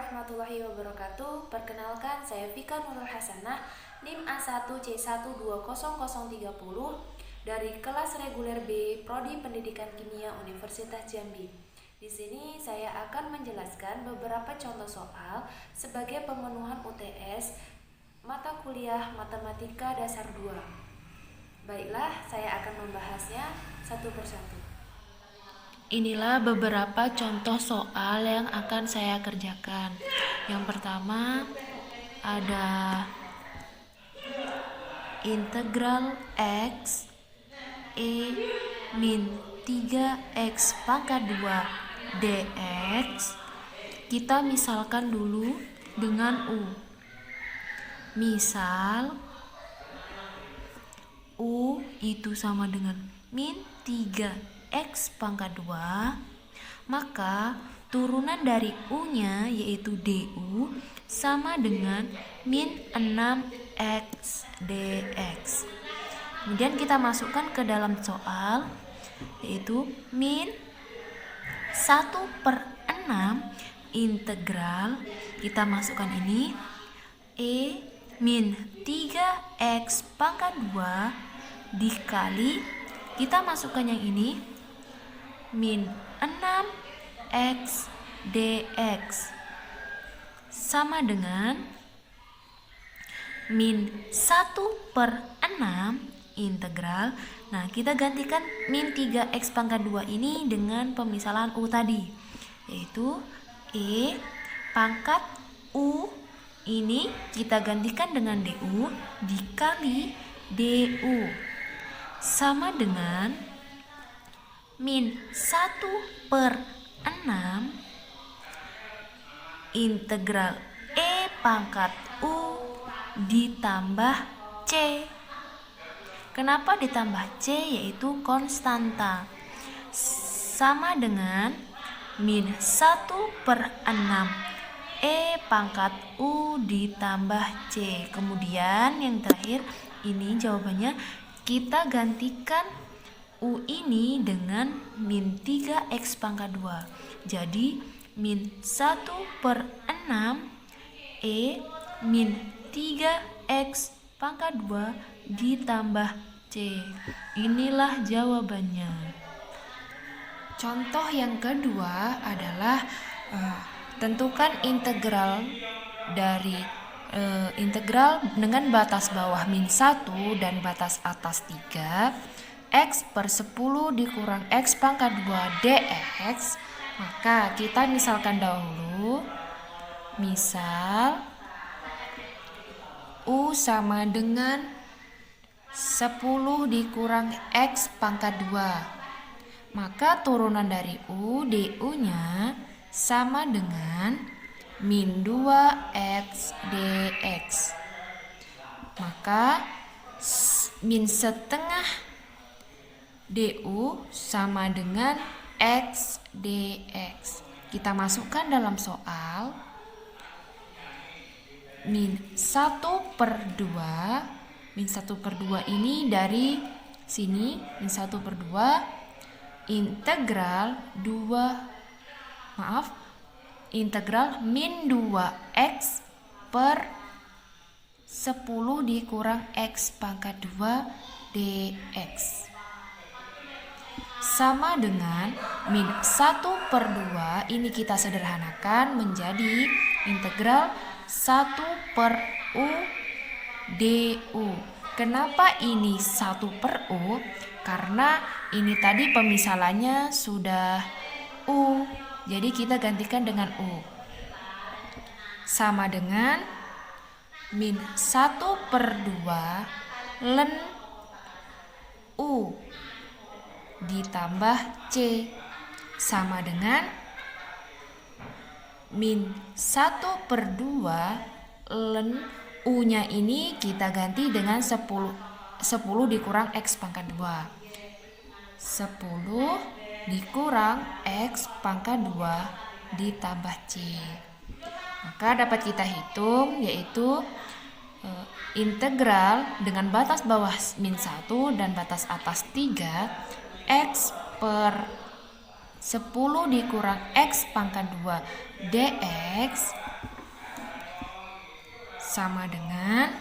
warahmatullahi wabarakatuh. Perkenalkan, saya Vika Nurul Hasanah, NIM A1C1200030 dari kelas reguler B, Prodi Pendidikan Kimia Universitas Jambi. Di sini saya akan menjelaskan beberapa contoh soal sebagai pemenuhan UTS mata kuliah Matematika Dasar 2. Baiklah, saya akan membahasnya satu persatu. Inilah beberapa contoh soal yang akan saya kerjakan. Yang pertama ada integral x min 3x pangkat 2 dx. Kita misalkan dulu dengan u. Misal u itu sama dengan min 3x pangkat 2, maka turunan dari u-nya yaitu du sama dengan min 6x dx. Kemudian kita masukkan ke dalam soal, yaitu min 1/6 integral, kita masukkan ini min 3x pangkat 2 dikali, kita masukkan yang ini min 6x dx sama dengan min 1/6 integral. Nah, kita gantikan min 3x pangkat 2 ini dengan pemisalan u tadi, yaitu pangkat u ini kita gantikan dengan du dikali du sama dengan min 1/6 integral pangkat u ditambah c. Kenapa ditambah c? Yaitu konstanta, sama dengan min 1/6 pangkat u ditambah c. Kemudian yang terakhir ini jawabannya, kita gantikan u ini dengan min 3x pangkat 2. Jadi min 1/6 min 3x pangkat 2 ditambah c. Inilah jawabannya. Contoh yang kedua adalah tentukan integral dari integral dengan batas bawah min 1 dan batas atas 3, x per 10 dikurang x pangkat 2 dx. Maka kita misalkan dahulu, misal u sama dengan 10 dikurang x pangkat 2, maka turunan dari u, du-nya sama dengan min 2x dx. Maka min setengah du sama dengan x dx. Kita masukkan dalam soal, min 1/2. Min 1/2 ini dari sini, min 1/2 integral integral min 2x per 10 dikurang x pangkat 2 dx sama dengan min 1/2. Ini kita sederhanakan menjadi integral 1/u du. Kenapa ini 1/u? Karena ini tadi pemisalannya sudah u, jadi kita gantikan dengan u, sama dengan min 1/2 ln u ditambah c sama dengan min 1/2 ln u-nya ini kita ganti dengan 10 dikurang x pangkat 2. 10 dikurang x pangkat 2 ditambah c. Maka dapat kita hitung, yaitu integral dengan batas bawah min 1 dan batas atas 3, x per 10 dikurang x pangkat 2 dx sama dengan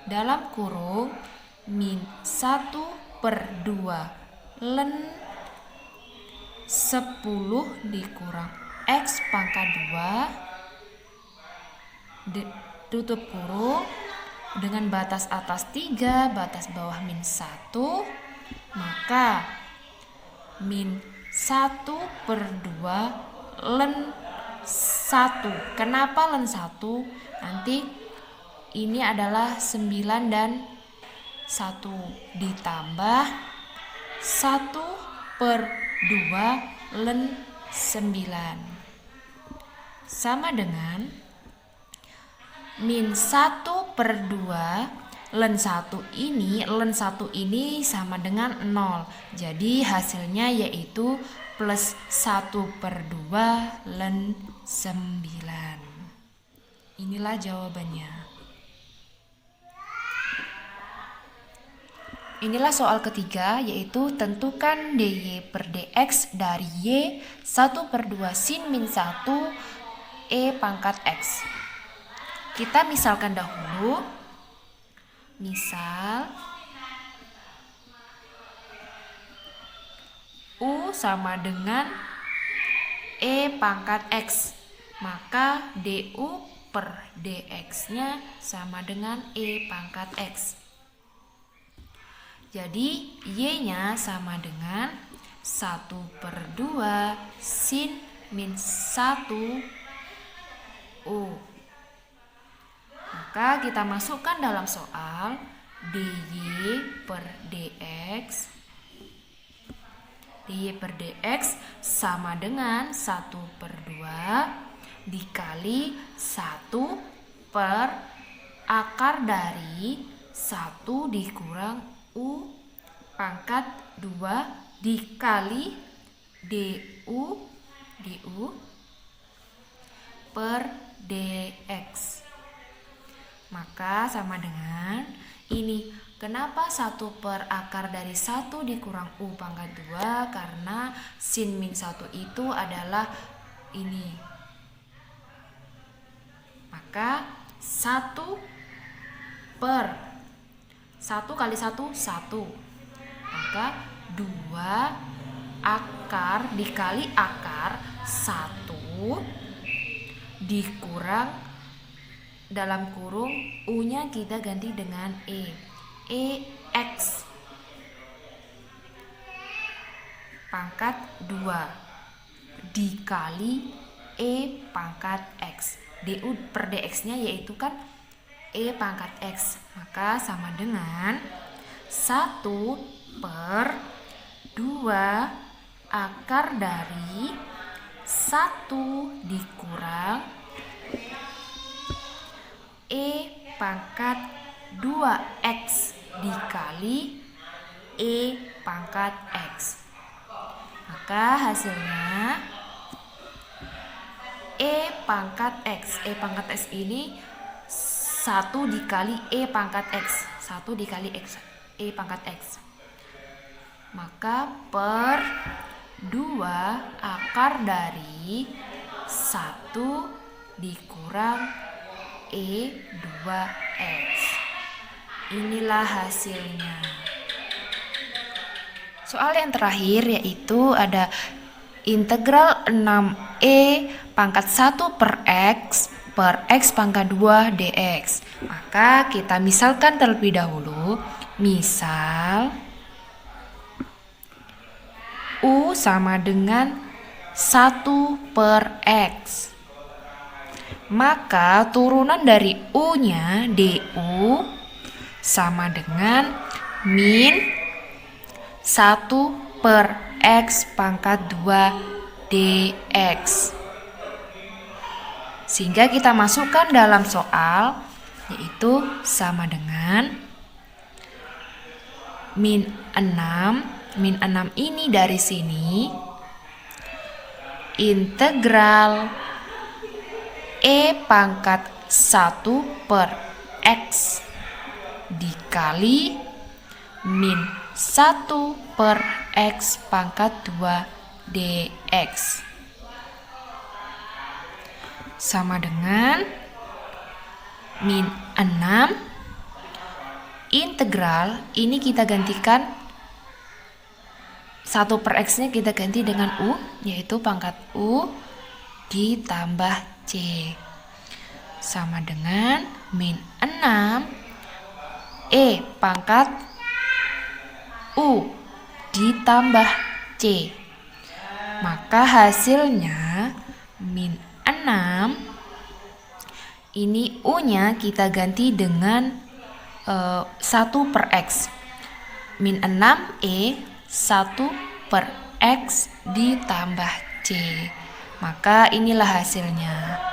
dalam kurung min 1/2 ln 10 dikurang X pangkat 2 tutup kurung dengan batas atas 3, batas bawah min 1, maka min 1/2 ln 1. Kenapa ln 1? Nanti ini adalah 9 dan 1 ditambah 1/2 ln 9 sama dengan min 1/2 ln 1 ini sama dengan 0. Jadi hasilnya yaitu plus 1/2 ln 9. Inilah jawabannya. Inilah soal ketiga, yaitu tentukan dy/dx dari y 1/2 sin min 1 e pangkat x. Kita misalkan dahulu. Misal u sama dengan e pangkat x, maka du/dx-nya sama dengan e pangkat x. Jadi y-nya sama dengan 1/2 sin min 1 u. Maka kita masukkan dalam soal dy/dx sama dengan 1/2 dikali 1 per akar dari 1 dikurang u pangkat 2 dikali du per dx. Maka sama dengan ini. Kenapa 1 per akar dari 1 dikurang u pangkat 2? Karena sin min 1 itu adalah ini. Maka 1 per 1 kali 1, 1. Maka 2 akar dikali akar 1 dikurang dalam kurung u-nya kita ganti dengan x pangkat 2 dikali e pangkat x. Du per dx-nya yaitu kan e pangkat x, maka sama dengan 1/2 akar dari 1 dikurang e pangkat 2x dikali e pangkat x. Maka hasilnya e pangkat x. E pangkat x ini 1 dikali e pangkat x. 1 dikali x, e pangkat x. Maka per 2 akar dari 1 dikurang e2x. Inilah hasilnya. Soal yang terakhir yaitu ada integral 6e pangkat 1 per x pangkat 2 dx. Maka kita misalkan terlebih dahulu. Misal u sama dengan 1 per x. Maka turunan dari u-nya du sama dengan min 1 per x pangkat 2 dx. Sehingga kita masukkan dalam soal, yaitu sama dengan min 6. Min 6 ini dari sini integral e pangkat 1 per x dikali min 1 per x pangkat 2 dx sama dengan min 6 integral, ini kita gantikan 1/x nya kita ganti dengan U, yaitu pangkat U ditambah C sama dengan min 6 pangkat U ditambah C. Maka hasilnya min 6, ini U-nya kita ganti dengan 1/x. Min 6 1/x ditambah C. Maka inilah hasilnya.